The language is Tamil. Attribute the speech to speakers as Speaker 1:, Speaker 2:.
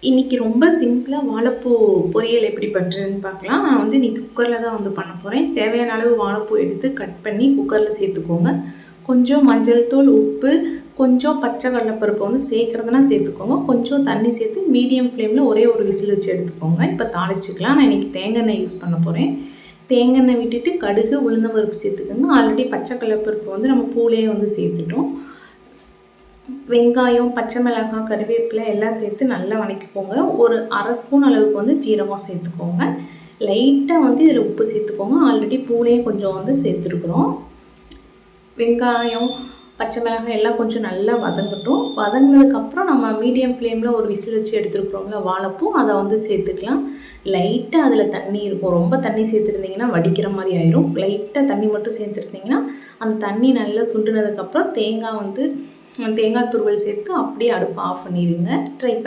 Speaker 1: இன்னைக்கு ரொம்ப சிம்பிளா வாழைப்பூ பொரியல் எப்படி பண்ணுறதுன்னு பார்க்கலாம். நான் வந்து இன்னைக்கு குக்கர்ல தான் வந்து பண்ண போறேன். தேவையான அளவு வாழைப்பூ எடுத்து கட் பண்ணி குக்கர்ல சேர்த்துக்கோங்க. கொஞ்சம் மஞ்சள் தூள், உப்பு, கொஞ்சம் பச்சை கடலைப்பருப்பு வந்து சேர்க்குறதுனா சேர்த்துக்கோங்க. கொஞ்சம் தண்ணி சேர்த்து மீடியம் ஃப்ளேம்ல ஒரே ஒரு விசில் வச்சு எடுத்துக்கோங்க. இப்போ தாளிச்சுக்கலாம். நான் இன்னைக்கு தேங்காய் எண்ணெய் யூஸ் பண்ண போறேன். தேங்காய் எண்ணெய் விட்டுட்டு கடுகு, உளுந்தம் பருப்பு சேர்த்துக்கோங்க. ஆல்ரெடி பச்சை கடலைப்பருப்பு வந்து நம்ம பூலேயே வந்து சேர்த்துட்டோம். வெங்காயம், பச்சை மிளகாய், கறிவேப்பிலை எல்லாம் சேர்த்து நல்லா வதக்கிக்கோங்க. ஒரு 1/2 ஸ்பூன் அளவுக்கு வந்து ஜீரகம் சேர்த்துக்கோங்க. லைட்டாக வந்து இதில் உப்பு சேர்த்துக்கோங்க. ஆல்ரெடி பூனையும் கொஞ்சம் வந்து சேர்த்துருக்குறோம். வெங்காயம், பச்சை மிளகாய் எல்லாம் கொஞ்சம் நல்லா வதங்கட்டும். வதங்கினதுக்கப்புறம் நம்ம மீடியம் ஃப்ளேமில் ஒரு விசில் வச்சு எடுத்துருக்குறோம்ல வாழைப்பூ, அதை வந்து சேர்த்துக்கலாம். லைட்டாக அதில் தண்ணி இருக்கும். ரொம்ப தண்ணி சேர்த்துருந்தீங்கன்னா வடிக்கிற மாதிரி ஆயிரும். லைட்டாக தண்ணி மட்டும் சேர்த்துருந்தீங்கன்னா அந்த தண்ணி நல்லா சுண்டுனதுக்கப்புறம் தேங்காய் துருவல் சேர்த்து அப்படியே அடுப்பை ஆஃப் பண்ணிடுங்க. ட்ரை